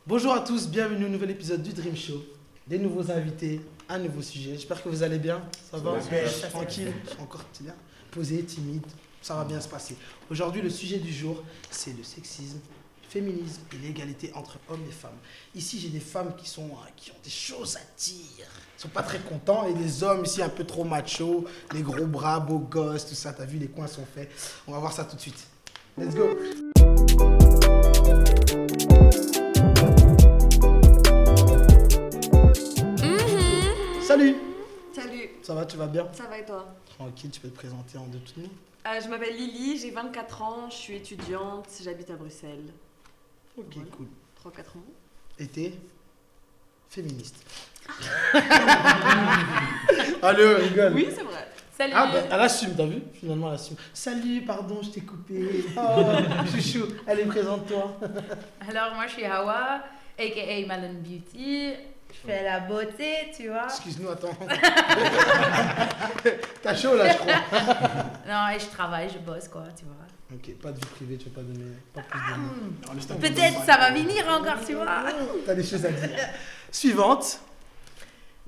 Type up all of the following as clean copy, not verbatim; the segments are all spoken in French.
Bonjour à tous, bienvenue au nouvel épisode du Dream Show. Des nouveaux invités, un nouveau sujet. J'espère que vous allez bien. Ça va? Tranquille, je suis encore bien posé, timide. Ça va bien se passer. Aujourd'hui, le sujet du jour, c'est le sexisme, le féminisme et l'égalité entre hommes et femmes. Ici, j'ai des femmes qui ont des choses à dire. Ils sont pas très contents et des hommes ici un peu trop machos, les gros bras, beaux gosses, tout ça. T'as vu, les coins sont faits. On va voir ça tout de suite. Let's go. Salut. Salut, Ça va, tu vas bien? ça va et toi? Tranquille, tu peux te présenter en deux tout de même. Je m'appelle Lily, j'ai 24 ans, je suis étudiante, j'habite à Bruxelles. Ok, Voilà. cool. 3-4 ans. Et t'es féministe. Allez, on rigole. Oui, c'est vrai. Salut. Ah, ben, elle assume, t'as vu? Finalement, elle assume. Salut, pardon, je t'ai coupé. Oh, chouchou. Allez, présente-toi. Alors moi je suis Hawa, aka Malone Beauty. Je fais la beauté, tu vois. Excuse-nous, attends. T'as chaud là, je crois. Non, et je travaille, je bosse quoi, tu vois. Ok, pas de vie privée, tu veux pas donner pas plus de mots. Peut-être ça va venir encore, tu vois. T'as des choses à dire. Suivante.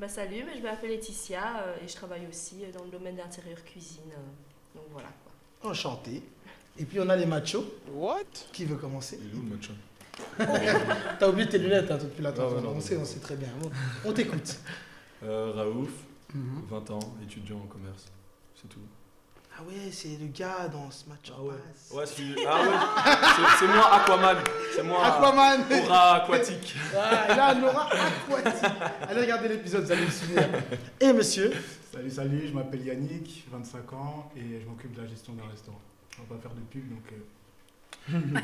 Salut, je m'appelle Laetitia et je travaille aussi dans le domaine d'intérieur cuisine. Donc voilà quoi. Enchanté. Et puis on a les machos. What? Qui veut commencer? Il est où le match? T'as oublié tes lunettes hein, depuis la Ah ouais, on sait très bien. On t'écoute. Raouf, 20 ans, étudiant en commerce. C'est tout. Ah ouais, c'est le gars dans ce match. Ah ouais, c'est moi Aquaman. C'est moi Aquaman. aura aquatique. Ah, il a un aura aquatique. Allez regarder l'épisode, vous allez le souvenir. Et monsieur? Salut, je m'appelle Yannick, 25 ans et je m'occupe de la gestion d'un restaurant. On va pas faire de pub donc.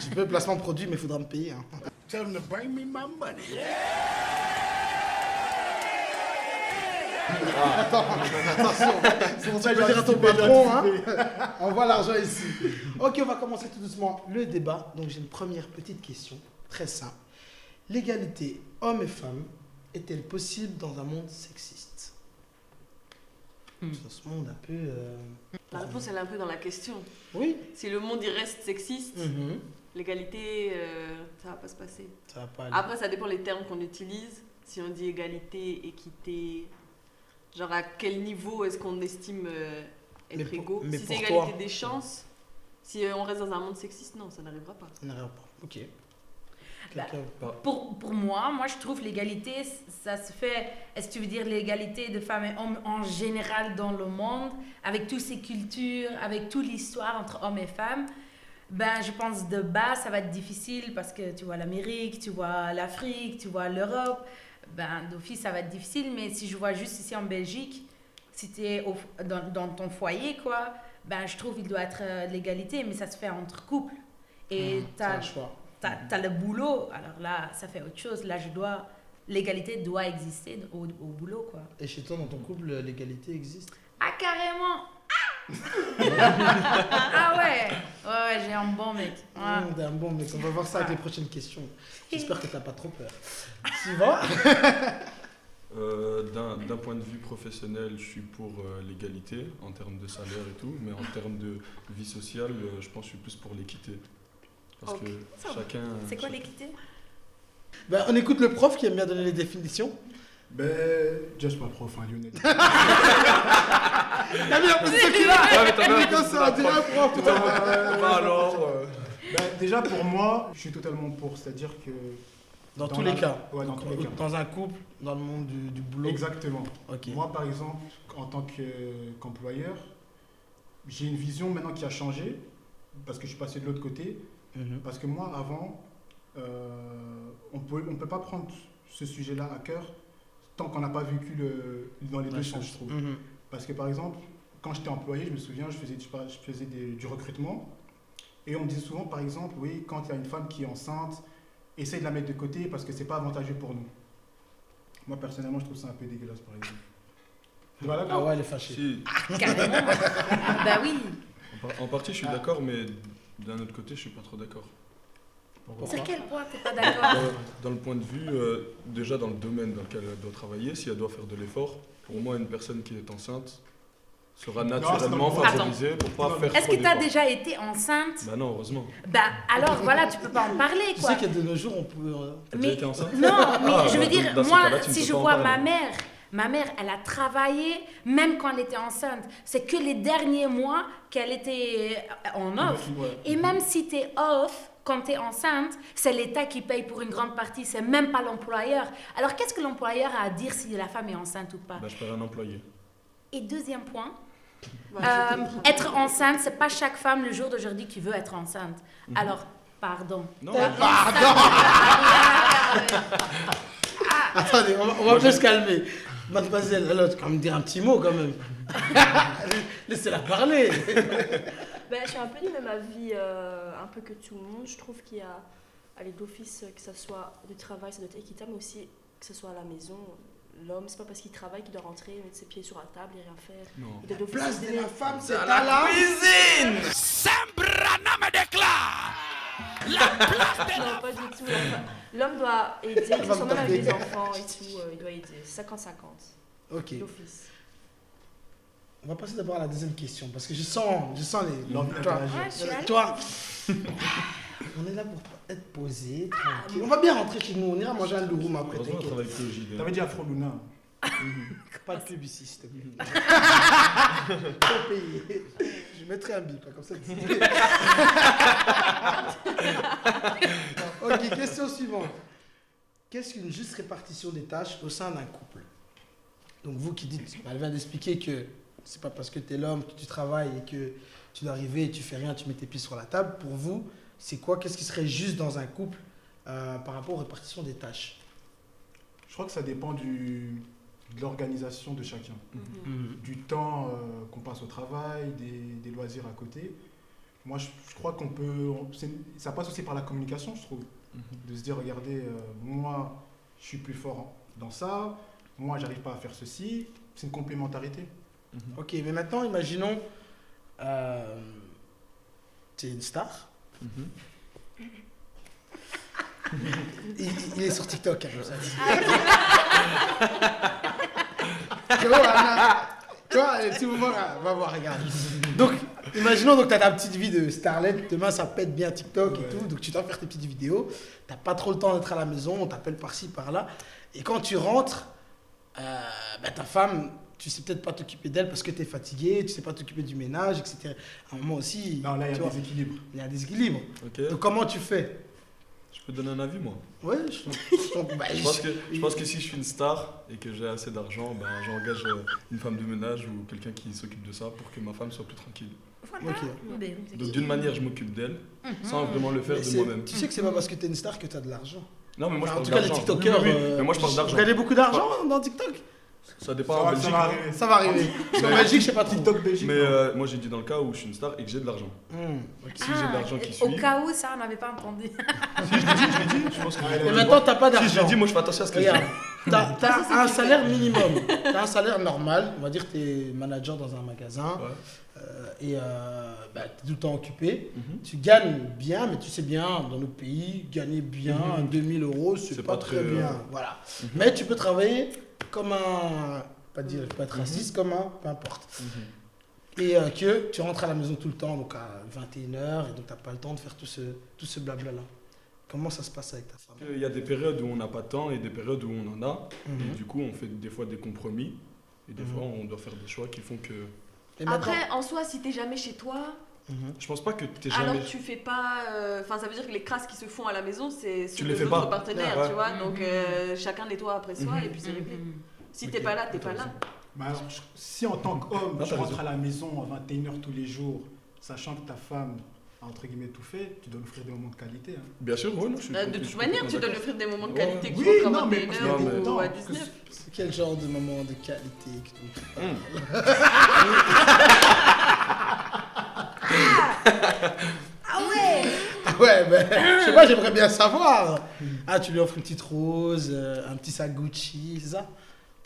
Tu peux placement de produit, mais il faudra me payer. Hein. Tell them to bring me my money. Attention, c'est pour ça que je vais dire à ton patron, hein. Envoie l'argent ici. Ok, on va commencer tout doucement le débat. Donc j'ai une première petite question, très simple. L'égalité hommes et femmes est-elle possible dans un monde sexiste? Dans ce monde un peu... La réponse elle est un peu dans la question. Oui. Si le monde il reste sexiste, l'égalité, ça va pas se passer. Ça va pas aller. Après ça dépend les termes qu'on utilise. Si on dit égalité, équité, genre à quel niveau est-ce qu'on estime être égaux? mais Si c'est pour égalité toi. des chances, si on reste dans un monde sexiste, non, ça n'arrivera pas. Ça n'arrive pas. Ok. Bah, Quelqu'un- Pour moi je trouve l'égalité, ça se fait, est-ce que tu veux dire l'égalité de femmes et hommes en général dans le monde, avec toutes ces cultures, avec toute l'histoire entre hommes et femmes? Ben, je pense de base, ça va être difficile parce que tu vois l'Amérique, tu vois l'Afrique, tu vois l'Europe. Ben, d'office, ça va être difficile, mais si je vois juste ici en Belgique, si tu es dans ton foyer, quoi, ben, je trouve qu'il doit être l'égalité, mais ça se fait entre couples. Et c'est un choix. t'as le boulot, alors là, ça fait autre chose. Là, l'égalité doit exister au boulot, quoi. Et chez toi, dans ton couple, l'égalité existe? Ah, carrément! Ah ouais, j'ai un bon mec. Ouais. T'es un bon mec. On va voir ça avec les prochaines questions. J'espère que t'as pas trop peur. Suivant. D'un point de vue professionnel, je suis pour l'égalité en termes de salaire et tout, mais en termes de vie sociale, je pense que je suis plus pour l'équité. Parce Ok, que ça va. chacun. C'est quoi l'équité? Ben, on écoute le prof qui aime bien donner les définitions. Just ma prof, hein, Lionel. T'as vu, en plus, c'est qui là? Ouais, mais t'as bien Comme ça, on dirait un prof. Bah alors. Déjà pour moi, je suis totalement pour, c'est-à-dire que. Dans tous les cas. Ouais, dans tous les cas. Dans un couple, dans le monde du boulot. Exactement. Ok. Moi par exemple, en tant qu'employeur, j'ai une vision maintenant qui a changé parce que je suis passé de l'autre côté. Parce que moi avant, on peut pas prendre ce sujet-là à cœur tant qu'on n'a pas vécu dans les deux sens, je trouve. Parce que par exemple, quand j'étais employé, je me souviens, je faisais du recrutement et on me disait souvent, par exemple, oui, quand il y a une femme qui est enceinte, essaye de la mettre de côté parce que c'est pas avantageux pour nous. Moi personnellement, je trouve ça un peu dégueulasse, par exemple. Voilà, Ah ouais, elle est fâchée. Si, Carrément. Bah oui. en partie, je suis d'accord, mais d'un autre côté, je suis pas trop d'accord. Sur quel point t'es pas d'accord? Dans le point de vue, déjà dans le domaine dans lequel elle doit travailler, si elle doit faire de l'effort, pour moi, une personne qui est enceinte, sera naturellement favorisé pour pas faire Est-ce trop que tu as d'efforts. déjà été enceinte? Bah non, heureusement. Alors voilà, tu peux pas en parler, Tu quoi. sais qu'il y a de nos jours, on peut. T'as déjà été enceinte? Non, mais je veux bah, dire, dans ce moi, cas-là, tu ne si peux je pas en vois parler. ma mère, elle a travaillé même quand elle était enceinte. C'est que les derniers mois qu'elle était en off. Ouais. Et même si tu es off, quand tu es enceinte, c'est l'État qui paye pour une grande partie, c'est même pas l'employeur. Alors qu'est-ce que l'employeur a à dire si la femme est enceinte ou pas? Bah, je paierai un employé. Et deuxième point, Ouais, être enceinte, c'est pas chaque femme le jour d'aujourd'hui qui veut être enceinte. Alors, pardon. Non, Attendez, on va un peu se calmer. Mademoiselle, elle doit quand même dire un petit mot quand même. Laissez-la parler. Ben, je suis un peu du même avis, un peu que tout le monde. Je trouve qu'il y a, allez, d'office, que ce soit du travail, ça doit être équitable, mais aussi que ce soit à la maison. L'homme, c'est pas parce qu'il travaille qu'il doit rentrer, mettre ses pieds sur la table et rien faire. non. Il doit d'office Place se de donner- la femme, c'est à la cuisine. Non, pas du tout. L'homme doit aider, que ce va soit me même avec taper. les enfants et tout, il doit aider. 50-50, Ok, d'office. on va passer d'abord à la deuxième question parce que je sens les. L'envie Toi, d'interagir. Ouais, je suis allée. toi, on est là pour être posé, tranquille. On va bien rentrer chez nous, on ira manger un louroum après. Heureusement, on T'inquiète. travaille avec le JD. T'avais dit Afro Luna. Pas de pub ici, s'il te plaît. Faut payer. Je mettrai un bip, comme ça. Ok, question suivante. Qu'est-ce qu'une juste répartition des tâches au sein d'un couple? Donc vous qui dites, elle vient d'expliquer que c'est pas parce que tu es l'homme que tu travailles et que tu dois arriver et tu fais rien, tu mets tes pieds sur la table. Pour vous, c'est quoi? Qu'est-ce qui serait juste dans un couple par rapport aux répartitions des tâches? Je crois que ça dépend de l'organisation de chacun. Du temps qu'on passe au travail, des loisirs à côté. Moi, je crois qu'on peut... ça passe aussi par la communication, je trouve. De se dire, regardez, moi, je suis plus fort dans ça. Moi, j'arrive pas à faire ceci. C'est une complémentarité. Ok, mais maintenant, imaginons, tu es une star. Il est sur TikTok, hein, comme ça. Tu vois, Anna, tu vois, tout le monde va voir, regarde. Donc, imaginons que tu as ta petite vie de starlet, demain ça pète bien TikTok et tout, donc tu dois faire tes petites vidéos, tu n'as pas trop le temps d'être à la maison, on t'appelle par-ci, par-là, et quand tu rentres, ta femme, tu sais peut-être pas t'occuper d'elle parce que tu es fatigué, tu sais pas t'occuper du ménage, etc. À un moment aussi, Non, là, il y tu a vois, des équilibres. il y a un déséquilibre. Ok. Donc comment tu fais? Je peux donner un avis, moi. Ouais, Je pense que si je suis une star et que j'ai assez d'argent, ben, j'engage une femme de ménage ou quelqu'un qui s'occupe de ça pour que ma femme soit plus tranquille. Voilà. Ok. Donc d'une manière, je m'occupe d'elle sans vraiment le faire Mais de c'est- moi-même. Tu sais que c'est pas parce que tu es une star que tu as de l'argent. Non, mais moi je Enfin, en parle tout cas, les d'argent. TikTokers. Oui, mais moi je parle Vous d'argent. gagnez beaucoup d'argent dans TikTok? Ça dépend Ça en va, Belgique. ça va arriver. Ça va arriver. Parce qu'en Belgique, je sais pas trop. TikTok Belgique. Mais moi j'ai dit dans le cas où je suis une star et que j'ai de l'argent. Si j'ai de l'argent qui Au suit. cas où, ça, on n'avait pas entendu. Je pense que Ah, Et maintenant, t'as pas si je d'argent. l'ai dit, moi je fais attention à ce que je Regarde, dis. t'as un salaire minimum. T'as un salaire normal. On va dire que t'es manager dans un magasin. Ouais. Et t'es tout le temps occupé. Mhm. Tu gagnes bien, mais tu sais bien, dans notre pays, gagner bien 2000 €, c'est pas très bien. Voilà. Mais tu peux travailler comme un. Pas dire, pas être raciste, comme un. Peu importe. Et que tu rentres à la maison tout le temps, donc à 21h, et donc tu n'as pas le temps de faire tout ce blabla-là. Comment ça se passe avec ta femme? Il y a des périodes où on n'a pas de temps et des périodes où on en a. Mhm. Et du coup, on fait des fois des compromis. Et des fois, on doit faire des choix qui font que. Et maintenant- Après, en soi, si t'es jamais chez toi, Mhm. Je pense pas que t'es alors jamais. tu fais pas. Enfin, ça veut dire que les crasses qui se font à la maison, c'est Tu ceux les de fais l'autre pas. partenaire, Ouais. tu vois. Donc chacun nettoie après soi Mhm. et puis c'est réglé. Si Ok. t'es pas là, t'es pas là. Mais alors, si en tant qu'homme, Non, tu t'as rentres raison. à la maison à 21h tous les jours, sachant que ta femme a entre guillemets tout fait, tu dois lui offrir des moments de qualité. Hein. Bien sûr, ouais, non, je suis. De toute manière, tu dois lui offrir des moments de Ouais. qualité, que Oui, tu rentres à non, mais 21h parce que- ou à que- 19h. C'est quel genre de moment de qualité que tu Ah ouais. Ah ouais, ben, je sais pas, j'aimerais bien savoir. Ah, tu lui offres une petite rose, un petit sac Gucci, c'est ça?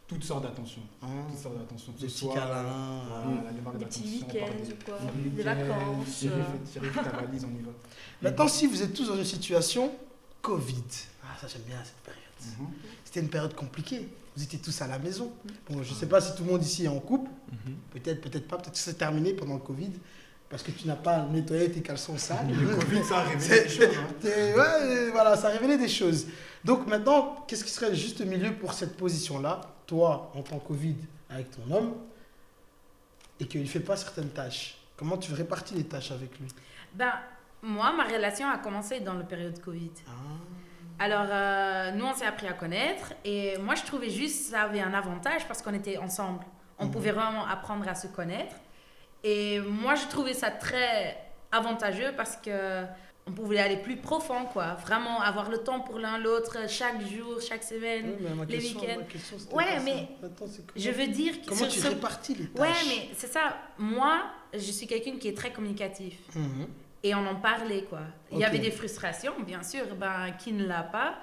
Toutes sortes d'attention. Hein, Toutes sortes d'attention. Que Des ce petits soit, câlins. voilà, les marques Des petits d'attention, week-ends par ou quoi, des des week-ends, vacances. tirer ta valise, on y va. Maintenant, si vous êtes tous dans une situation Covid. Ah, ça, j'aime bien cette période. fait. C'était une période compliquée. Vous étiez tous à la maison. Bon, je ne sais pas si tout le monde ici est en couple. Peut-être, peut-être pas. Peut-être que c'est terminé pendant le Covid. Parce que tu n'as pas nettoyé tes caleçons sales. Le Covid, ça a révélé des choses. Ouais, voilà, ça a révélé des choses. Donc maintenant, qu'est-ce qui serait le juste milieu pour cette position-là? Toi, en tant Covid, avec ton homme, et qu'il ne fait pas certaines tâches. Comment tu répartis les tâches avec lui? Moi, ma relation a commencé dans la période Covid. Alors, nous, on s'est appris à connaître. Et moi, je trouvais juste que ça avait un avantage parce qu'on était ensemble. On pouvait vraiment apprendre à se connaître. Et moi, je trouvais ça très avantageux parce qu'on pouvait aller plus profond, quoi. Vraiment avoir le temps pour l'un l'autre chaque jour, chaque semaine, les week-ends. Ouais, mais je veux dire... Comment tu répartis les tâches? Ouais, mais c'est ça. Moi, je suis quelqu'un qui est très communicatif. Et on en parlait, quoi. Il y avait des frustrations, bien sûr, qui ne l'a pas.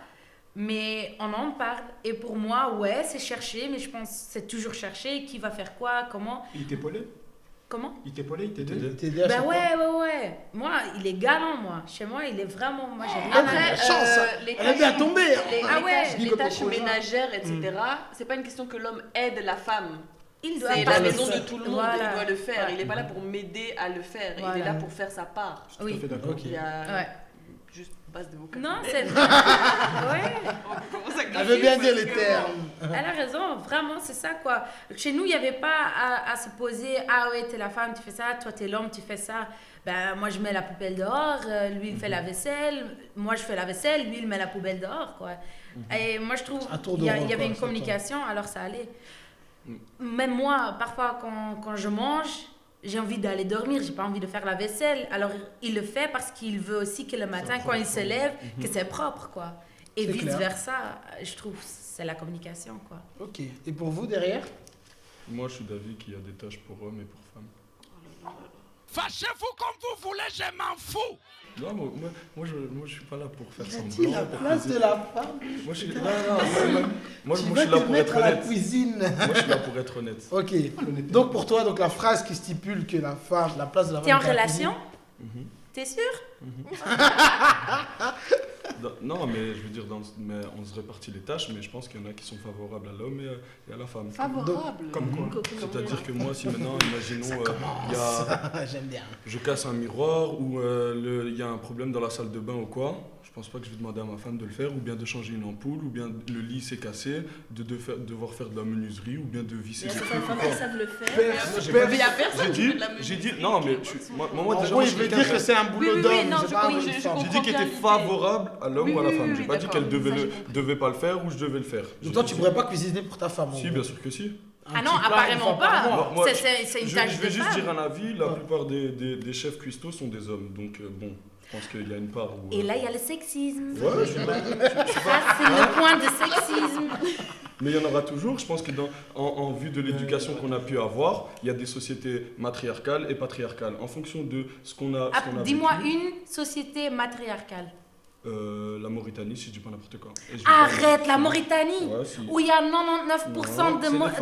Mais on en parle. Et pour moi, ouais, c'est chercher, mais je pense que c'est toujours chercher. Qui va faire quoi, comment. Il t'épaulait? Comment? Il t'épaulait, il t'aidait? Ouais. Moi, il est galant, moi. Chez moi, il est vraiment... Moi, j'ai rien Après, les Elle est bien tombée. les tâches ménagères, etc., c'est pas une question que l'homme aide la femme. Il doit C'est la maison de tout le monde, Voilà. il doit le faire. Ouais. Il n'est pas là pour m'aider à le faire. Voilà. Il est là pour faire sa part. Je suis tout à fait d'accord. Il y a Ouais. juste base de vocabulaire. Non, c'est vrai. Ouais. Elle veut bien dire les termes. Elle a raison, vraiment, c'est ça, quoi. Chez nous, il n'y avait pas à se poser, ah ouais, t'es la femme, tu fais ça, toi, t'es l'homme, tu fais ça. Moi, je mets la poubelle dehors, lui, il fait la vaisselle, moi, je fais la vaisselle, lui, il met la poubelle dehors, quoi. Et moi, je trouve qu'il y avait une communication, alors ça allait. Même moi, parfois, quand je mange, j'ai envie d'aller dormir, j'ai pas envie de faire la vaisselle. Alors, il le fait parce qu'il veut aussi que le matin, quand il se lève, que c'est propre, quoi. Et vice-versa, je trouve, c'est la communication, quoi. Ok. Et pour vous, derrière? Moi, je suis d'avis qu'il y a des tâches pour hommes et pour femmes. Fâchez-vous comme vous voulez, je m'en fous. Non, moi, je suis pas là pour faire As-tu semblant. la place de la femme? Moi, je suis Tu moi, je suis vas là te pour mettre être à la honnête. cuisine. Moi, je suis là pour être honnête. Ok. Donc pour toi, la phrase qui stipule que la place de la femme... T'es en est à la relation? Mhm. T'es sûr? Non, mais je veux dire, mais on se répartit les tâches, mais je pense qu'il y en a qui sont favorables à l'homme et à la femme. Favorable. Comme quoi? C'est-à-dire que moi, si maintenant, imaginons, J'aime bien. je casse un miroir ou il y a un problème dans la salle de bain ou quoi, je pense pas que je vais demander à ma femme de le faire, ou bien de changer une ampoule, ou bien le lit s'est cassé, devoir faire de la menuiserie, ou bien de visser des Il y a trucs. certaines ou femmes quoi. qui savent le faire. Mais il y a personne qui fait de la J'ai musique. dit, non, mais moi déjà, Oui, je je suis veux quelqu'un dire que c'est un boulot oui, d'homme, non, c'est je pas un comprends, boulot de je femme. J'ai comprends. dit qu'il était bien l'idée. favorable à l'homme ou à la Oui, femme. oui, J'ai oui, pas dit qu'elle d'accord. Ça, j'ai compris. devait pas le faire ou je devais le faire. Donc toi, tu pourrais pas cuisiner pour ta femme? en Si, gros. bien sûr que si. Ah non, petit plat, une apparemment fois par pas. mois. Moi, C'est une tâche Je vais de juste femme. dire un avis, la plupart des chefs cuistots sont des hommes. Donc bon, je pense qu'il y a une part où... Et là, il y a le sexisme. Ouais, je suis pas... Ça, c'est le point de sexisme. Mais il y en aura toujours. Je pense que en vue de l'éducation qu'on a pu avoir, il y a des sociétés matriarcales et patriarcales. En fonction de ce qu'on a, Dis-moi vécu, une société matriarcale. la Mauritanie, si je dis pas n'importe quoi. Et je dis Arrête, pas- la Mauritanie, Ouais, si. où il y a 99%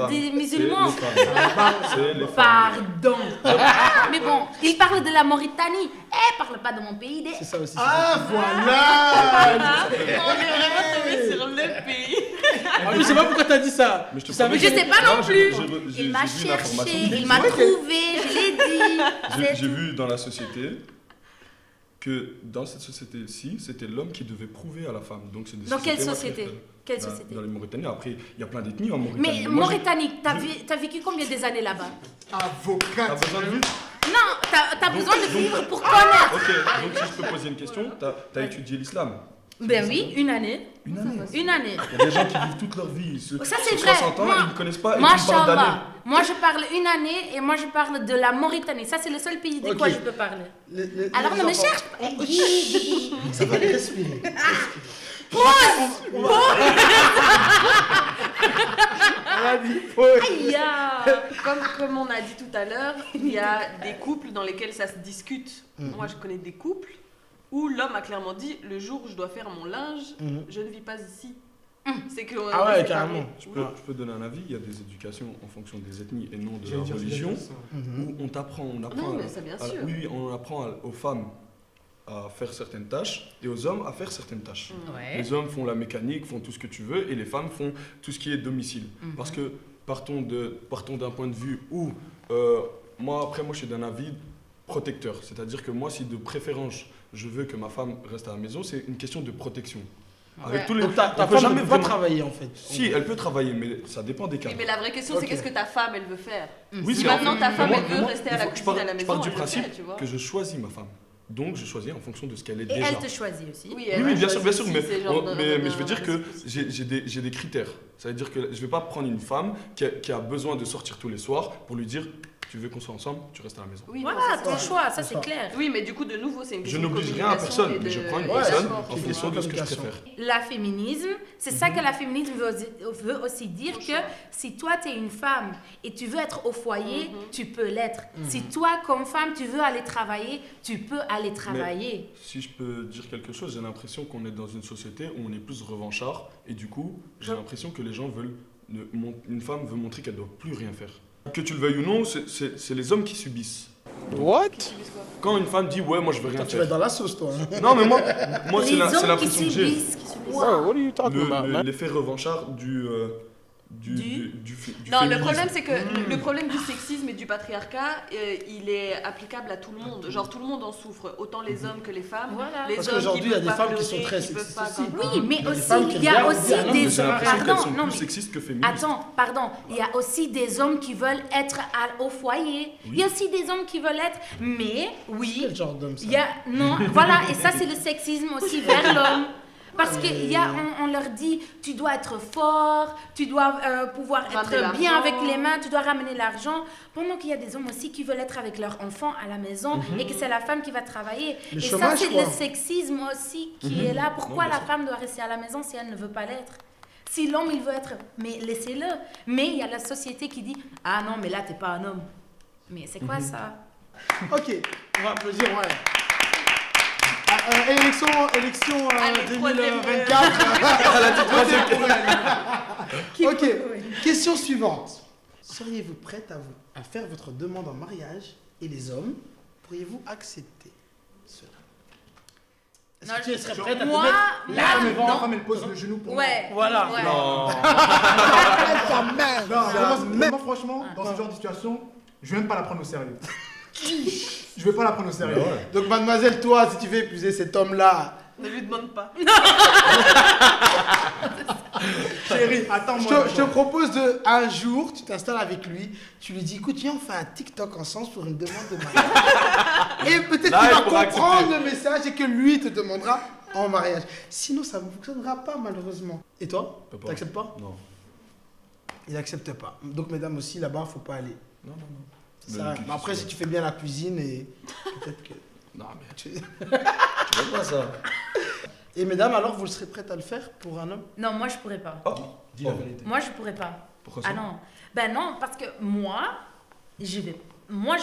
des musulmans. C'est les femmes. C'est les femmes. Pardon. Mais bon, il parle de la Mauritanie. Parle pas de mon pays. C'est ça aussi. Ah, voilà! On est vraiment tombé sur le pays. Je sais pas pourquoi t'as dit ça. Mais je te savais promets Je que- sais pas non plus. j'ai Il m'a vu l'information. cherché, il m'a trouvé, je l'ai dit. J'ai vu dans la société que dans cette société-ci, c'était l'homme qui devait prouver à la femme. Donc c'est des Dans quelle sociétés société? matriarcales. Quelle Bah, société? Dans les Mauritaniens. Après, il y a plein d'ethnies en Mauritanie. Mais Moi, Mauritanie, t'as vécu combien des années là-bas? T'as Avocate. besoin de vivre? Non, t'as besoin de vivre pour connaître. Ok, donc si je peux poser une question, t'as étudié l'islam. Ben oui, une année. Une année. Une année. Il y a des gens qui vivent toute leur vie. Ça, c'est sur vrai. 60 ans, Moi- ils ne connaissent pas et ils parlent d'années. Mashallah. Moi, je parle une année et moi, je parle de la Mauritanie. Ça, c'est le seul pays de Ok. quoi je peux parler. Alors, les ne me enfants- cherche pas. Ça va respirer. Aïe, ah. Comme on a dit tout à l'heure, il y a des couples dans lesquels ça se discute. Moi, je connais des couples où l'homme a clairement dit le jour où je dois faire mon linge, je ne vis pas ici. C'est que Ah ouais, carrément. Je peux donner un avis. Il y a des éducations en fonction des ethnies et non de J'allais la dire religion. ça. Où on apprend Non, mais ça, bien sûr. oui, on apprend aux femmes à faire certaines tâches et aux hommes à faire certaines tâches. Ouais. Les hommes font la mécanique, font tout ce que tu veux, et les femmes font tout ce qui est domicile. Parce que partons d'un point de vue où, moi je suis d'un avis protecteur. C'est-à-dire que moi, si de préférence, je veux que ma femme reste à la maison, c'est une question de protection. Avec tous les... Donc ta femme ne peut pas travailler en fait. Si, elle peut travailler, mais ça dépend des cas. Oui, mais la vraie question, c'est Ok. qu'est-ce que ta femme, elle veut faire? Oui, Si c'est maintenant ta femme, moi- elle veut moi, rester à la je cuisine, pars- à la je maison, pars du elle le principe fait, tu vois. que je choisis ma femme. Donc, je choisis en fonction de ce qu'elle est Et déjà. elle te choisit aussi. Oui, Oui, bien sûr, choisit mais, si c'est genre mais je veux dire que possible. j'ai des critères. Ça veut dire que je ne vais pas prendre une femme qui a besoin de sortir tous les soirs pour lui dire tu veux qu'on soit ensemble, tu restes à la maison. Oui, non, Voilà, c'est ton ça. choix, ça C'est c'est ça. clair. Oui, mais du coup, de nouveau, c'est une Je question de n'oblige rien à communication personne, et mais je prends une et personne d'accord. en fonction de ce que je préfère. La féminisme, c'est ça que la féminisme veut aussi dire que si toi tu es une femme et tu veux être au foyer, tu peux l'être. Si toi comme femme tu veux aller travailler, tu peux aller travailler. Si je peux dire quelque chose, j'ai l'impression qu'on est dans une société où on est plus revanchard et du coup, j'ai l'impression que les gens veulent. Une femme veut montrer qu'elle ne doit plus rien faire. Que tu le veuilles ou non, c'est les hommes qui subissent. What? Quand une femme dit ouais, moi je veux rien Toi, tu vas être faire. dans la sauce, toi. Non, mais moi c'est Les hommes qui l'impression que j'ai. subissent. Bro, what are you talking about, man? L'effet revanchard du Non, le féminisme. problème, c'est que le problème du sexisme et du patriarcat, il est applicable à tout le monde. Genre, tout le monde en souffre, autant les hommes que les femmes. Voilà. Les Parce hommes qu'aujourd'hui, il y a peuvent des pas femmes qui sont pleurer, très qui peuvent sexistes pas aussi. grimper. Oui, mais Il y a des aussi femmes qui il y a regardent aussi bien, non, mais des J'ai hommes. l'impression qu'elles sont non, plus mais- sexistes que féministes. Pardon, il y a aussi des hommes qui veulent être au foyer. Il y a aussi des hommes qui veulent être, mais oui, Quel genre d'homme ça? il y a non, voilà, et ça c'est le sexisme aussi vers l'homme. Parce qu'on leur dit, tu dois être fort, tu dois pouvoir Ramener être bien l'argent. avec les mains, tu dois ramener l'argent. Pendant qu'il y a des hommes aussi qui veulent être avec leurs enfants à la maison et que c'est la femme qui va travailler. Le et ça, chômage, c'est quoi. le sexisme aussi qui est là. Pourquoi Non, bien la femme doit rester à la maison si elle ne veut pas l'être? Si l'homme, il veut être, mais laissez-le. Mais il y a la société qui dit, ah non, mais là, t'es pas un homme. Mais c'est quoi ça? Ok, on va applaudir, ouais. Élection Allez, 2024. Ok, question suivante. Seriez-vous prête à faire votre demande en mariage et les hommes, pourriez-vous accepter cela? Est-ce Non, que tu serais prête à moi, te mettre là, La femme, non. femme, elle pose le genou pour Ouais. Voilà. Ouais. Non. moi, franchement, dans ce genre de situation, je vais même pas la prendre au sérieux. Je vais pas la prendre au sérieux. Donc mademoiselle, toi, si tu veux épouser cet homme-là, Ne lui demande pas. Chérie, je attends-moi. te propose de, un jour, tu t'installes avec lui, tu lui dis, écoute, viens, on fait un TikTok ensemble pour une demande de mariage. Et peut-être Là, qu'il il va pourra comprendre accepter. le message et que lui te demandera en mariage. Sinon, ça ne fonctionnera pas, malheureusement. Et toi, Peut pas. t'acceptes pas? Non. Il n'accepte pas. Donc, mesdames aussi, là-bas, faut pas aller. Non. Ça sert à rien. Mais après, si tu fais bien la cuisine, et peut-être que... Non, mais tu- tu veux pas ça. Et mesdames, alors, vous serez prêtes à le faire pour un homme? Non, moi, je pourrais pas. Oh. Dis la vérité. Moi, je pourrais pas. Pourquoi ça? Ah non. Ben non, parce que moi, je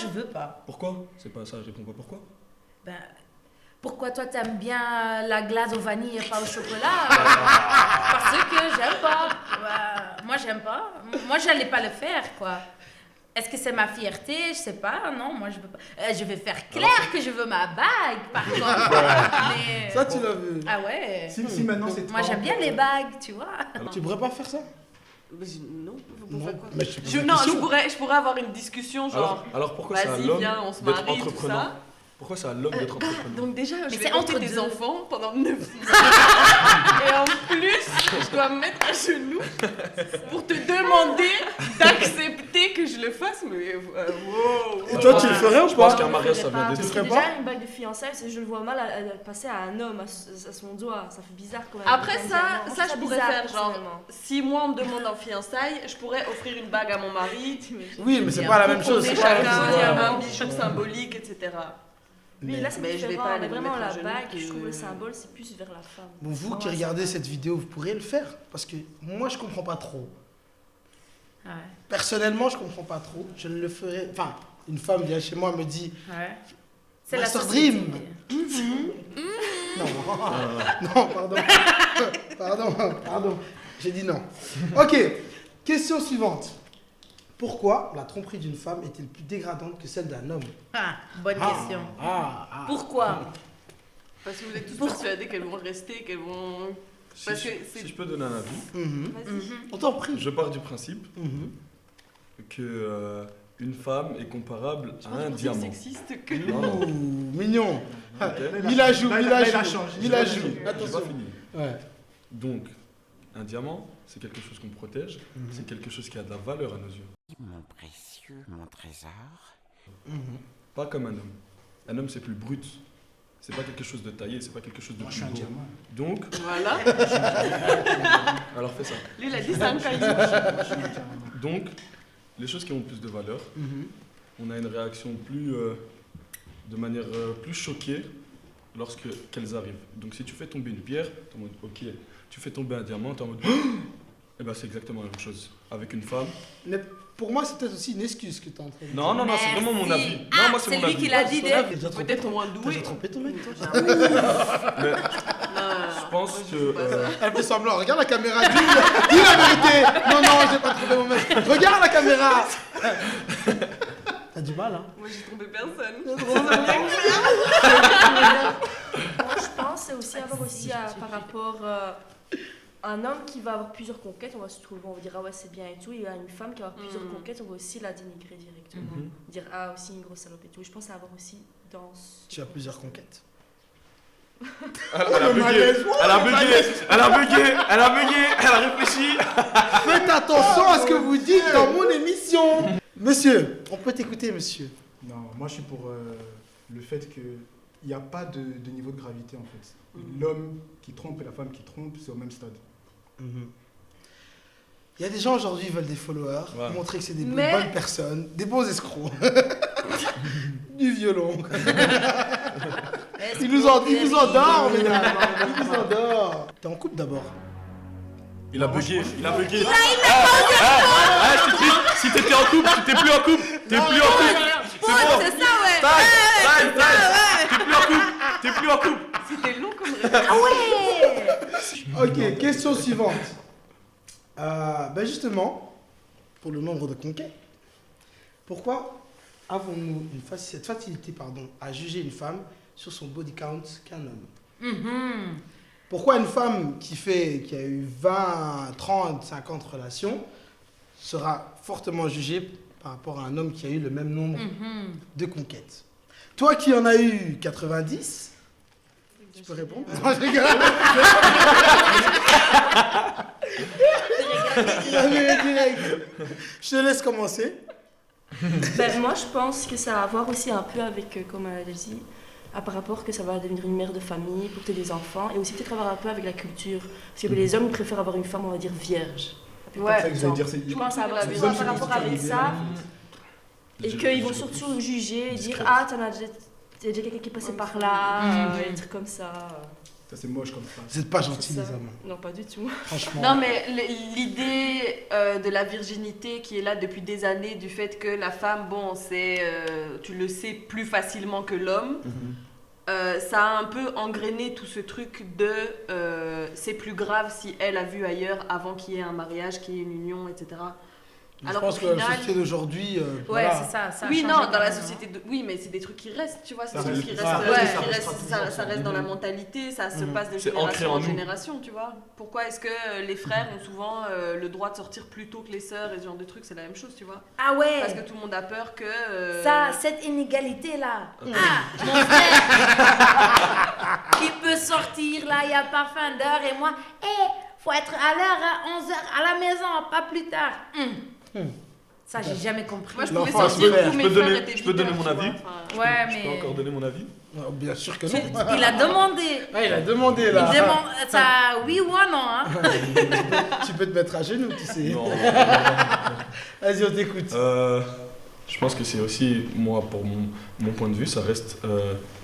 veux pas. Pourquoi? C'est pas ça, je réponds pas pourquoi. Ben, pourquoi toi t'aimes bien la glace au vanille et pas au chocolat? Parce que j'aime pas. Moi j'aime pas. Moi j'allais pas le faire quoi. Est-ce que c'est ma fierté? Je sais pas. Non, moi je veux pas. Je vais faire clair que je veux ma bague par contre. Mais... Ça, tu l'as vu. Ah ouais. Si maintenant c'est Moi j'aime bien les bagues, tu vois. Tu pourrais pas faire ça? Non, vous Non, faites quoi? mais je te pose Je, la non, question. je pourrais avoir une discussion genre, Alors pourquoi c'est à vas-y, l'homme viens, on se d'être marie, tout entreprenant? ça. Pourquoi c'est à l'homme d'être entrepreneur? Donc déjà, je Mais vais c'est porter entre des deux. enfants pendant 9 mois. Et en plus, je dois me mettre à genoux pour te demander d'accepter que je le fasse. Mais wow. Et toi, tu le ferais ou Je pense pas? qu'un mariage, ça vient Tu des le deux. ferais Déjà, pas? une bague de fiançailles, je le vois mal à passer à un homme, à son doigt. Ça fait bizarre quand même. Après Moi, ça, je je trouve pourrais bizarre, faire genre, personnellement. si moi on me demande en fiançailles, je pourrais offrir une bague à mon mari. Oui, mais c'est pas la même chose. On est c'est pas la chacun, même il y a chose. un bijou symbolique, etc. Oui, là c'est Mais je vais différent, pas mais aller me vraiment mettre à la genoux bague, que- je trouve le symbole, c'est plus vers la femme. Bon, vous Vraiment, qui la regardez symbole. cette vidéo, vous pourriez le faire. Parce que moi, je comprends pas trop. Ouais. Personnellement, je comprends pas trop. Je ne le ferai. Enfin, une femme vient chez moi me dit Ouais. C'est Master la société. Dream. Non, non, pardon. Pardon. J'ai dit non. Ok, question suivante. Pourquoi la tromperie d'une femme est-elle plus dégradante que celle d'un homme? Ah, bonne question. Ah. Pourquoi? Parce que vous êtes tous persuadés qu'elles vont rester, qu'elles vont... Parce que Si je peux donner un avis, Vas-y. On t'en prie. je pars du principe que une femme est comparable à un diamant. Sexiste que... Non, Ouh, mignon. Ok. Mille ajouts, Là, mille il a ajouts. changé. Mille J'ai pas ajouts. fini, j'ai pas Attention. fini. Ouais. Donc, un diamant, c'est quelque chose qu'on protège, c'est quelque chose qui a de la valeur à nos yeux. Mon précieux, mon trésor. Pas comme un homme. Un homme, c'est plus brut. C'est pas quelque chose de taillé, c'est pas quelque chose de Moi, je plus suis un beau. diamant. Donc, Voilà. alors fais ça. Lui, il a dit c'est un caillou. Moi, je suis un diamant. Donc, les choses qui ont plus de valeur, on a une réaction plus, de manière plus choquée lorsque qu'elles arrivent. Donc, si tu fais tomber une pierre, t'es en mode ok. Tu fais tomber un diamant, t'es en mode et ben c'est exactement la même chose. Avec une femme. Mais pour moi, c'est peut-être aussi une excuse que tu es en train de dire. Non, c'est vraiment mon Merci. avis. Ah, Non, moi, c'est c'est mon lui avis. qui l'a dit. T'as déjà trompé Peut-être ton- moins T'as doué. déjà trompé ton mec, toi Mais Non, je pense moi, que. dis pas ça. Elle fait semblant. Regarde la caméra. Dis la vérité. Non, j'ai pas trompé mon mec. Regarde la caméra. T'as du mal, hein. Moi, j'ai trompé personne. Moi, je pense c'est aussi avoir aussi par rapport un homme qui va avoir plusieurs conquêtes, on va se trouver, on va dire ah ouais c'est bien et tout, et une femme qui va avoir plusieurs conquêtes, on va aussi la dénigrer directement, dire ah aussi une grosse salope et tout. Je pense à avoir aussi dans ce... Tu as plusieurs conquêtes. Elle a bugué. Elle a bugué. Elle a réfléchi. Faites attention à ce que vous dites dans mon émission. Monsieur, on peut t'écouter, monsieur. Non, moi je suis pour le fait qu'il n'y a pas de niveau de gravité en fait. L'homme qui trompe et la femme qui trompe, c'est au même stade. Il y a des gens aujourd'hui qui veulent des followers, Ouais. montrer que c'est des Mais- bonnes personnes, des beaux escrocs. Du violon. Ils nous endorment, mesdames. Ils nous endorment. T'es en couple d'abord. Il a bugué. Si t'étais en couple, tu t'es plus en couple. T'es plus en couple. C'est bon. C'est ça, ouais. Time. T'es plus en couple. C'était long comme réponse. Ah ouais. Ok, question suivante. Justement, pour le nombre de conquêtes, pourquoi avons-nous cette facilité à juger une femme sur son body count qu'un homme? Pourquoi une femme qui a eu 20, 30, 50 relations sera fortement jugée par rapport à un homme qui a eu le même nombre de conquêtes? Toi qui en as eu 90, tu peux répondre? Non, je rigole. Je te laisse commencer. Moi je pense que ça a à voir aussi un peu avec, comme elle dit, par rapport que ça va devenir une mère de famille, porter des enfants, et aussi peut-être avoir un peu avec la culture. Parce que les hommes ils préfèrent avoir une femme, on va dire, vierge. Ouais. C'est ça que vous allez dire, c'est... Je pense à avoir Les ça hommes par rapport avec ça. Et qu'ils vont surtout juger et dire ah t'as déjà quelqu'un qui est passé par là, et des trucs comme ça. Ça c'est moche comme ça. Vous n'êtes pas gentils, C'est les ça. hommes. Non pas du tout. Franchement. Non, mais l'idée de la virginité qui est là depuis des années, du fait que la femme, bon, c'est, tu le sais plus facilement que l'homme, ça a un peu engrainé tout ce truc de c'est plus grave si elle a vu ailleurs avant qu'il y ait un mariage, qu'il y ait une union, etc. Je Alors pense qu'au que la final- société d'aujourd'hui. Ouais, voilà. c'est ça. Ça a Oui, changé non, dans la carrément. société de... Oui, mais c'est des trucs qui restent, tu vois, c'est Ça des trucs qui reste- restent, ça ouais, reste- ça qui restera restent- toujours ça reste dans la Mhm. mentalité, ça se Mhm. passe de C'est ancré génération en en nous. génération, tu vois. Pourquoi est-ce que les frères ont souvent le droit de sortir plus tôt que les sœurs et ce genre de trucs, c'est la même chose, tu vois. Ah ouais. Parce que tout le monde a peur que... Ça, cette inégalité-là. Ah, mon frère, qui peut sortir là, il n'y a pas fin d'heure, et moi, faut être à l'heure à 11h à la maison, pas plus tard. Ça, j'ai jamais compris. Moi, je pouvais L'enfant, sortir je peux- où je mes peux frères donner- étaient je peux donner mineurs, mon tu vois. avis. Enfin, Ouais, Je peux mais. encore donner mon avis. Oh, bien sûr que non. Il a demandé. Ah, il a demandé Il là. demande. Ça, oui ou non, hein? Tu peux te mettre à genoux, tu sais. Non. Vas-y, on t'écoute. Je pense que c'est aussi, moi, pour mon point de vue, ça reste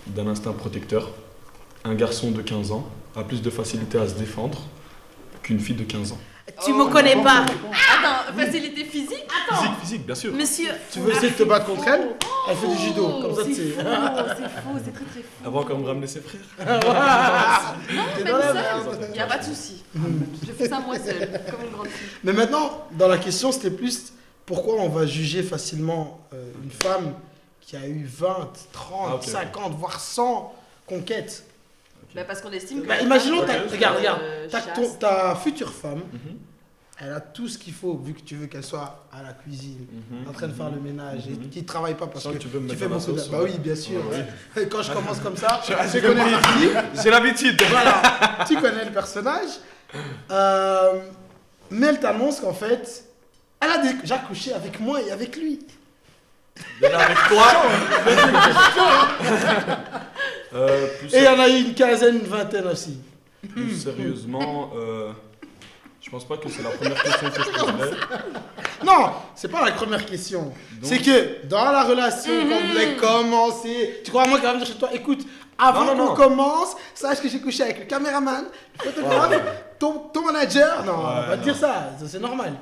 d'un instinct protecteur. Un garçon de 15 ans a plus de facilité à se défendre qu'une fille de 15 ans. Tu me connais pas. Attends, facilité physique? Physique, bien sûr. Monsieur. Tu veux essayer de te battre contre elle? Elle fait du judo, comme ça, tu sais. C'est faux, c'est très très faux. Elle va encore me ramener ses frères. T'es dans la Même merde. seule, il n'y a pas de souci. Je fais ça moi seule, comme une grande fille. Mais maintenant, dans la question, c'était plus pourquoi on va juger facilement une femme qui a eu 20, 30, Ah, ok. 50, voire 100 conquêtes. Bah, parce qu'on estime que. Bah, imaginons, regarde, regarde, ta future femme, Mhm. elle a tout ce qu'il faut, vu que tu veux qu'elle soit à la cuisine, Mhm. en train de faire le ménage, et Mhm. qui ne travaille pas parce Sans que que tu veux me tu mettre fais à la beaucoup de... sauce, Bah oui, bien sûr. Ah, Et quand je commence comme ça, J'ai tu connais parti. J'ai l'habitude. Voilà, tu connais le personnage. Mais elle t'annonce qu'en fait, elle a déjà couché avec moi et avec lui. Déjà avec toi. Et il y en a eu une quinzaine, une vingtaine aussi. Plus sérieusement, je pense pas que c'est la première question que je poserais. Non, c'est pas la première question. C'est que dans la relation, quand vous avez commencé, tu crois à moi qu'elle va venir chez toi, écoute, avant Non, non, qu'on non. commence, sache que j'ai couché avec le caméraman, le photographe, ton manager. Non, on va pas te dire ça c'est normal.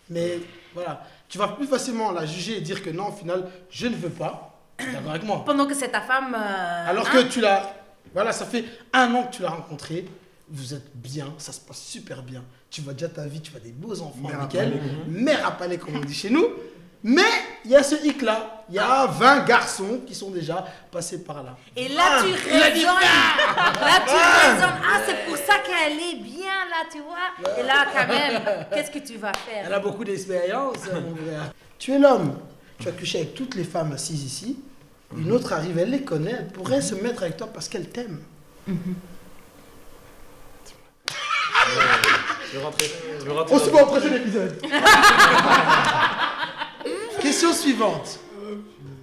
Mais voilà, tu vas plus facilement la juger et dire que non, au final, je ne veux pas. Tu es d'accord avec moi? Pendant que c'est ta femme. Alors que tu l'as. Voilà, ça fait 1 an que tu l'as rencontré. Vous êtes bien, ça se passe super bien. Tu vois déjà ta vie, tu vois des beaux enfants Mère à avec elle. palais. Mère à palais, comme on dit chez nous. Mais il y a ce hic là. Il y a 20 garçons qui sont déjà passés par là. Et là, tu il a dit raisonnes. Là, tu raisonnes. Ah, c'est pour ça qu'elle est bien, là, tu vois. Et là, quand même, qu'est-ce que tu vas Elle faire? a beaucoup d'expérience, mon frère. Tu es l'homme. Tu as couché avec toutes les femmes assises ici. Une autre arrive, elle les connaît. Elle pourrait se mettre avec toi parce qu'elle t'aime. Je vais rentrer. On se voit au prochain épisode. Question suivante.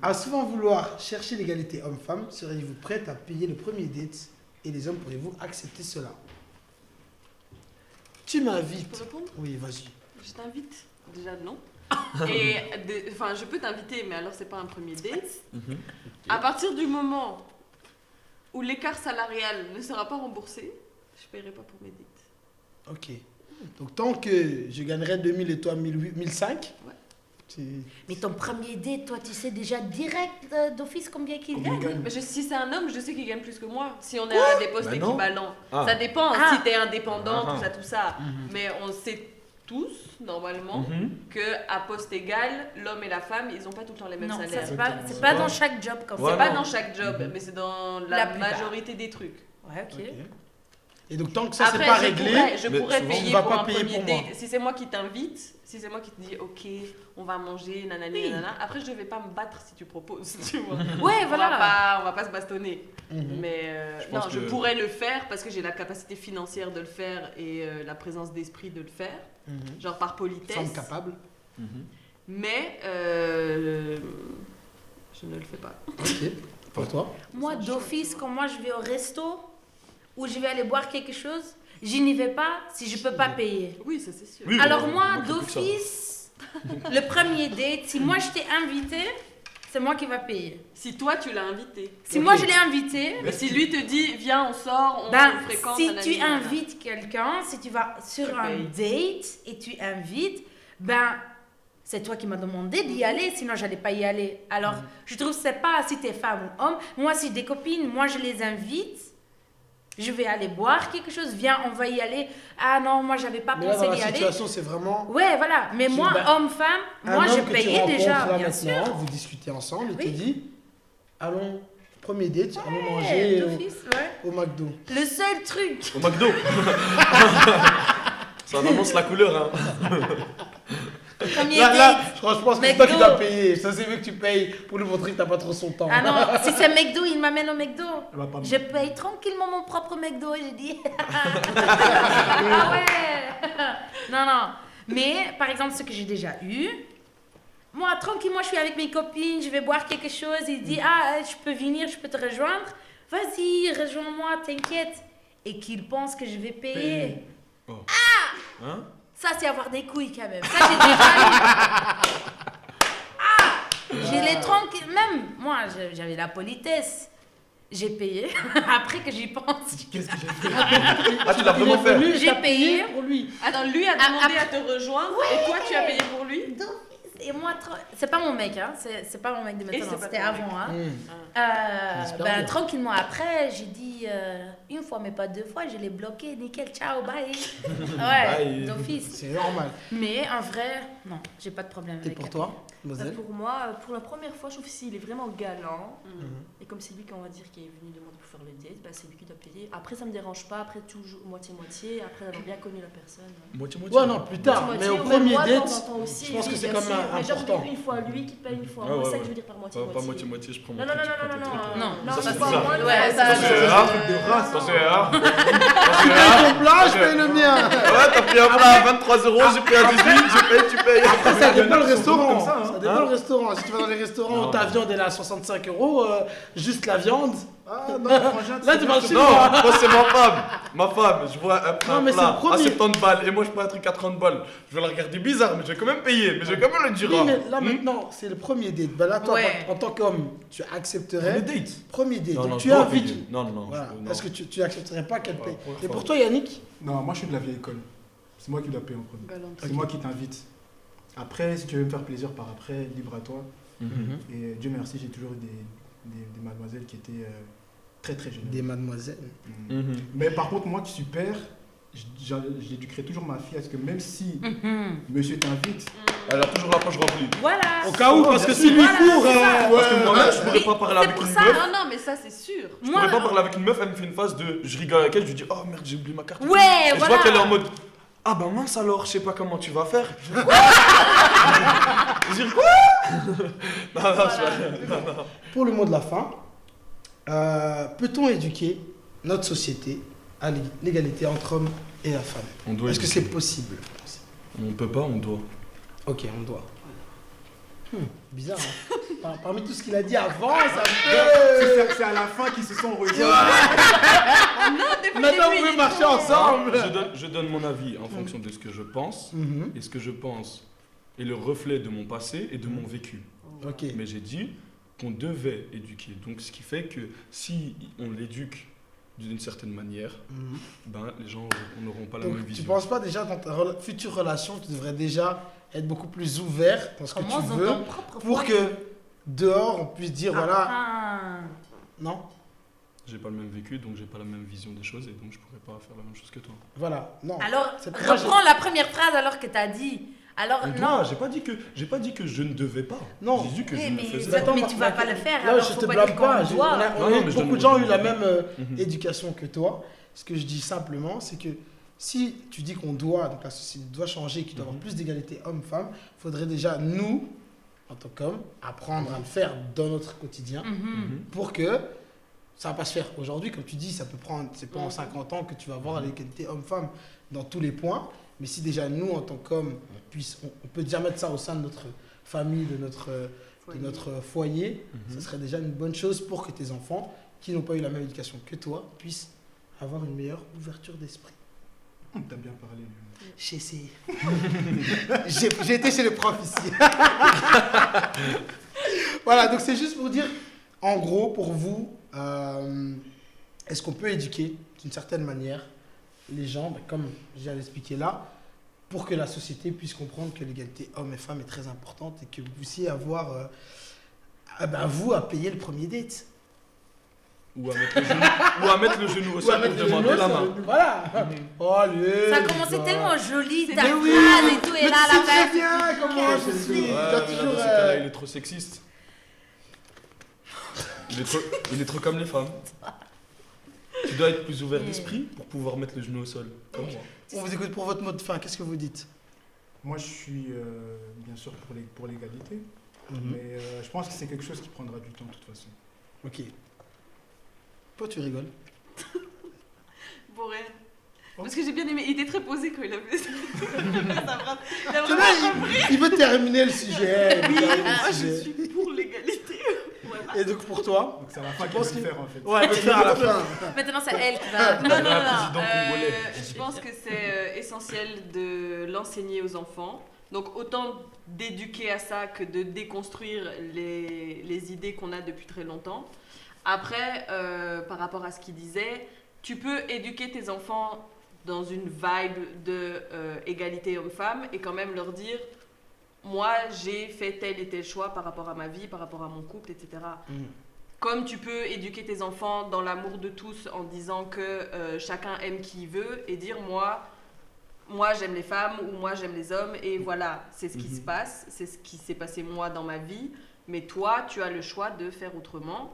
À souvent vouloir chercher l'égalité homme-femme, seriez-vous prête à payer le premier date et les hommes pourriez-vous accepter cela? Tu Je m'invites. peux répondre? Oui, vas-y. Je t'invite. Déjà, non. Et enfin, je peux t'inviter, mais alors c'est pas un premier date. Mhm. À partir du moment où l'écart salarial ne sera pas remboursé, je paierai pas pour mes dates. Ok. Donc tant que je gagnerai 2000 et toi 1005, Ouais. Mais ton premier date, toi, tu sais déjà direct d'office combien qu'il Combien il gagne? gagne? Mais si c'est un homme, je sais qu'il gagne plus que moi. Si on est à des postes Bah non. équivalents. Ah. Ça dépend Ah. si t'es indépendant, Ah. tout ça. Mais on sait tous, normalement, Mhm. que à poste égal, l'homme et la femme, ils ont pas tout le temps les mêmes Non, ça, salaires. c'est pas dans chaque job comme Ouais. ça. C'est pas non. dans chaque job, mais c'est dans la, La plupart. majorité des trucs. Ouais, ok. Ok. Et donc tant que ça Après, c'est pas je réglé, je mais pourrais souvent, payer tu vas pour pas un payer premier pour moi. date. Si c'est moi qui t'invite, si c'est moi qui te dis ok, on va manger, nanani, Oui. nanana. Après, je vais pas me battre si tu proposes, tu vois. Ouais, voilà. On va pas se bastonner. Mhm. Mais Je non, pense je que- pourrais le faire parce que j'ai la capacité financière de le faire et la présence d'esprit de le faire, Mhm. genre par politesse. Femme capable. Mhm. Mais je ne le fais pas. Ok. Pour toi. Moi, d'office, quand moi je vais au resto ou je vais aller boire quelque chose, je n'y vais pas si je peux pas payer. Oui, ça c'est sûr. Oui, Alors oui, moi, moi, je fais plus que ça. d'office, le premier date, si moi je t'ai invité, c'est moi qui va payer. Si toi tu l'as invité. Si Ok. moi je l'ai invité, Mais si lui te dit viens, on sort, on ben, fréquente. si nanani, tu nanana. invites quelqu'un, si tu vas sur Je un paye. date et tu invites, ben c'est toi qui m'as demandé d'y aller, sinon j'allais pas y aller. Alors, je trouve que c'est pas si t'es femme ou homme. Moi, si des copines, moi je les invite, je vais aller boire quelque chose, viens, on va y aller. Ah non, moi j'avais pas Mais là pensé dans d'y la aller. situation c'est vraiment Ouais, voilà. Mais moi, bah, homme-femme, un moi homme je que tu payais rencontres déjà, là bien sûr. maintenant, vous discutez ensemble, il te Oui. dit allons, premier date, allons Ouais, manger d'office, ouais. au McDo. Le seul truc. Au McDo. Ça annonce la couleur, hein. Premier Là, date. je pense que c'est toi qui McDo. dois payer. Ça c'est mieux que tu payes pour lui montrer que t'as pas trop son temps. Ah non, si c'est McDo, il m'amène au McDo. Elle va pas me- Je paye tranquillement mon propre McDo, j'ai dit. Ah ouais. Non, non. Mais, par exemple, ce que j'ai déjà eu, moi, tranquillement, je suis avec mes copines, je vais boire quelque chose, il dit, ah, je peux venir, je peux te rejoindre. Vas-y, rejoins-moi, t'inquiète. Et qu'il pense que je vais payer. Oh. Hein? Ça, c'est avoir des couilles quand même. Ça, j'ai déjà eu. Ah, j'ai les tranquilles. Même moi, j'avais la politesse. J'ai payé. Après que j'y pense. Qu'est-ce que j'ai fait? Ah, tu l'as vraiment fait? Lui, J'ai t'as payé. pour lui. Attends, lui a demandé après- à te rejoindre et toi tu as payé pour lui. Et moi, c'est pas mon mec, hein. C'est pas mon mec de Et maintenant. c'est pas C'était ton mec. avant, hein. Mmh. J'espère Ben, bien. tranquillement après, j'ai dit une fois, mais pas 2 fois. Je l'ai bloqué, nickel, ciao, bye. Bye. D'office. C'est normal. Mais en vrai, non, j'ai pas de problème Et avec pour elle. toi, Moselle? Pour moi, pour la première fois, je trouve que s'il est vraiment galant, et comme c'est lui qu'on va dire qui est venu demander pour faire le date, bah, c'est lui qui doit payer. Après, ça me dérange pas, après toujours moitié-moitié, après avoir bien connu la personne. Moitié-moitié. Ouais, non, plus tard. Mais au Moitié-moitié, premier moi, de date, temps en temps aussi, je pense que oui, c'est bien comme sûr. Mais genre, important. une fois lui qui paye une fois. Ouais, moi, ouais, c'est ça que ouais. je veux dire par Pas moitié-moitié. moitié-moitié, je prends mon Non, truc, non, tu non, prends non, ton non, truc. Non, non, ça, une c'est fois bizarre. moins, Ouais, ça, ça, c'est un truc de race. Ça, c'est rare. ton plat, je paye le mien. Ouais, t'as pris un plat à 23 €, j'ai pris à 18, je paye, tu payes. Après, ça dépend le Ils sont restaurant. comme ça, hein. Ça dépend le restaurant. Si tu vas dans les restaurants Non. où ta viande elle est à 65 €, juste la viande. Ah non, frangin, Là, tu vas chez Non, moi. moi c'est ma femme. Ma femme, je vois un Non, mais c'est le plat à premier. 70 balles et moi je prends un truc à 30 balles. Je vais la regarder bizarre, mais je vais quand même payer. Mais je vais quand même le dire. Oui, mais là maintenant, c'est le premier date. Bah là, toi, Ouais. en tant qu'homme, tu accepterais. Le date. Premier date. Non, Donc non, tu je dois invites. payer. Non, non, Voilà. non. Est-ce que tu accepterais pas qu'elle Ouais, paye? première Et fois. pour toi, Yannick? Non, moi je suis de la vieille école. C'est moi qui dois payer en premier. Galante. C'est moi qui t'invite. Après, si tu veux me faire plaisir par après, libre à toi. Mhm. Et Dieu merci, j'ai toujours eu des mademoiselles qui étaient très très généreuses. Des mademoiselles. Mhm. Mais par contre, moi qui suis père, j'éduquerai toujours ma fille à ce que même si monsieur t'invite, Elle a toujours la poche remplie. Voilà. Au cas où, parce que si lui Voilà, court, c'est ça. Parce que moi-même, je pourrais Mais pas parler c'est avec pour une ça, meuf. Non, non, mais ça, c'est sûr. Je pourrais pas parler avec une meuf, elle me fait une phase de. Je rigole avec elle, je lui dis, oh merde, j'ai oublié ma carte. Ouais, Et je voilà. vois qu'elle est en mode. Ah bah mince alors, je sais pas comment tu vas faire. Je dis quoi? Non, non, Pour le mot de la fin, peut-on éduquer notre société à l'égalité entre hommes et la femme? On doit. Est-ce que c'est possible? On peut pas, on doit. Ok, on doit. Bizarre, hein. Parmi tout ce qu'il a dit avant, ça fait... c'est à la fin qu'ils se sont rejoints. Maintenant, vous pouvez marcher ensemble. Je donne mon avis en fonction de ce que je pense. Mhm. Et ce que je pense est le reflet de mon passé et de mon vécu. Ok. Mais j'ai dit qu'on devait éduquer. Donc ce qui fait que si on l'éduque d'une certaine manière, Mhm. ben les gens n'auront pas la Donc, même tu vision. penses pas déjà dans ta future relation, tu devrais déjà être beaucoup plus ouvert dans ce que Commence tu dans veux ton propre pour foyer. que dehors on puisse dire voilà, Ah. non, J'ai pas le même vécu, donc j'ai pas la même vision des choses et donc je pourrais pas faire la même chose que toi. voilà, non. Alors, C'est pour ça que reprends la première phrase alors que t'as dit. Alors, On non. doit, j'ai pas dit que je ne devais pas. Non. J'ai dit que Oui, je mais ne faisais ça- pas. mais tu vas pas le faire, Là, alors je faut te pas blâme dire pas. qu'on doit. On a Non, non, mais je beaucoup donne de gens ont mon eu la avis. même Mhm. éducation que toi. Ce que je dis simplement, c'est que si tu dis qu'on doit, donc la société doit changer, qu'il doit y avoir plus d'égalité homme-femme, il faudrait déjà nous, en tant qu'hommes, apprendre à le faire dans notre quotidien Mhm. pour que ça va pas se faire aujourd'hui, comme tu dis, ça peut prendre, c'est pas en 50 ans que tu vas voir l'égalité homme-femme dans tous les points, mais si déjà nous, en tant qu'hommes, on peut déjà mettre ça au sein de notre famille, de notre foyer, ça serait déjà une bonne chose pour que tes enfants, qui n'ont pas eu la même éducation que toi, puissent avoir une meilleure ouverture d'esprit. T'as bien parlé. Lui. J'ai essayé. J'ai été chez le prof ici. Voilà, donc c'est juste pour dire, en gros, pour vous, est-ce qu'on peut éduquer d'une certaine manière les gens, comme je viens d'expliquer là, pour que la société puisse comprendre que l'égalité hommes et femmes est très importante et que vous puissiez avoir, vous, à payer le premier date. Ou à mettre le genou au sol pour demander la main. Voilà. Oh, allez, Ça a commencé bah. tellement joli, ta Mais phrase oui, et tout, et mais là, tu sais la très fin. bien comment je Qu'est-ce suis. que- Tu Ouais, dois mais là, toujours, dans ce cas-là, il est trop sexiste. Il est trop comme les femmes. Tu dois être plus ouvert d'esprit pour pouvoir mettre le genou au sol. Comme moi. On vous écoute pour votre mot de fin. Qu'est-ce que vous dites? Moi, je suis bien sûr pour l'égalité, mais je pense que c'est quelque chose qui prendra du temps de toute façon. Ok. Toi, tu rigoles. Pour elle. Parce que j'ai bien aimé, il était très posé quand il a fait ça. Ça va- il a Tu vraiment vois, il veut terminer le sujet. il veut terminer le Moi, je sujet. suis pour l'égalité. Voilà. Et donc pour toi? Donc c'est à la fin Tu qu'elle penses va le que- faire en fait. Ouais, elle veut le faire à la fin. Maintenant, c'est elle qui va. Non, non, un non. président congolais. Je pense que c'est essentiel de l'enseigner aux enfants. Donc autant d'éduquer à ça que de déconstruire les idées qu'on a depuis très longtemps. Après, par rapport à ce qu'il disait, tu peux éduquer tes enfants dans une vibe de égalité homme-femme et quand même leur dire moi j'ai fait tel et tel choix par rapport à ma vie, par rapport à mon couple, etc. Comme tu peux éduquer tes enfants dans l'amour de tous en disant que chacun aime qui il veut et dire moi j'aime les femmes ou moi j'aime les hommes et voilà, c'est ce qui se passe, c'est ce qui s'est passé moi dans ma vie, mais toi tu as le choix de faire autrement.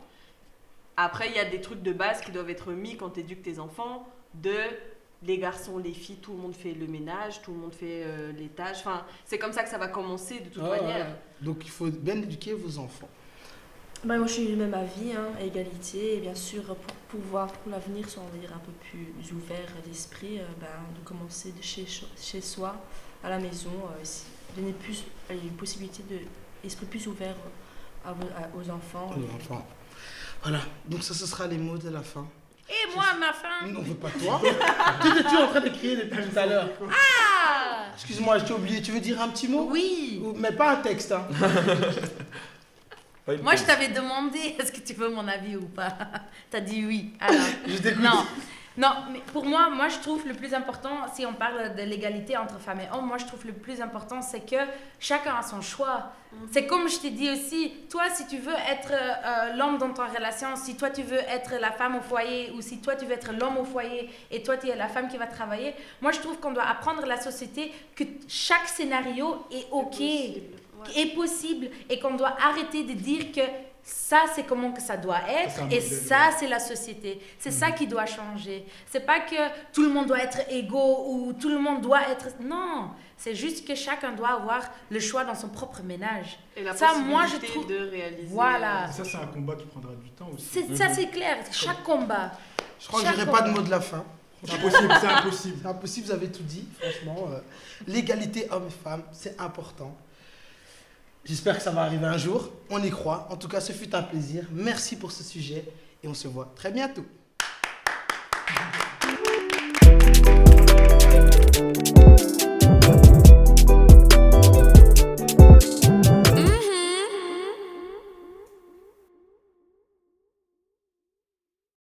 Après il y a des trucs de base qui doivent être mis quand tu éduques tes enfants, les garçons, les filles, tout le monde fait le ménage, tout le monde fait les tâches, enfin c'est comme ça que ça va commencer de toute manière. Donc il faut bien éduquer vos enfants. Bah, moi je suis du même avis, égalité, et bien sûr pour l'avenir, si on va dire un peu plus ouvert d'esprit, de commencer de chez soi, à la maison, donner plus une possibilité d'esprit plus ouvert aux enfants. Voilà, donc ça ce sera les mots de la fin. Et moi, ma fin. Non, pas toi. Tu es en train de crier depuis tout à l'heure. Ah! Excuse-moi, je t'ai oublié, tu veux dire un petit mot? Oui. Mais pas un texte. Hein. Moi, je t'avais demandé, est-ce que tu veux mon avis ou pas? T'as dit oui. Alors, je t'écoute. Non, mais pour moi, je trouve le plus important, si on parle de l'égalité entre femmes et hommes, moi, je trouve le plus important, c'est que chacun a son choix. C'est comme je t'ai dit aussi, toi, si tu veux être l'homme dans ta relation, si toi, tu veux être la femme au foyer, ou si toi, tu veux être l'homme au foyer, et toi, tu es la femme qui va travailler, moi, je trouve qu'on doit apprendre à la société que chaque scénario est OK, est possible, et qu'on doit arrêter de dire que ça, c'est comment que ça doit être, et ça, c'est la société. C'est ça qui doit changer. C'est pas que tout le monde doit être égaux ou tout le monde doit être... Non, c'est juste que chacun doit avoir le choix dans son propre ménage. Et la ça, possibilité moi, je trouve... de réaliser... Voilà. Ça, c'est un combat qui prendra du temps aussi. Ça, c'est clair. Chaque combat. Je crois que je n'aurai pas de mot de la fin. C'est impossible, c'est impossible. C'est impossible, vous avez tout dit, franchement. L'égalité homme-femme, c'est important. J'espère que ça va arriver un jour. On y croit. En tout cas, ce fut un plaisir. Merci pour ce sujet et on se voit très bientôt.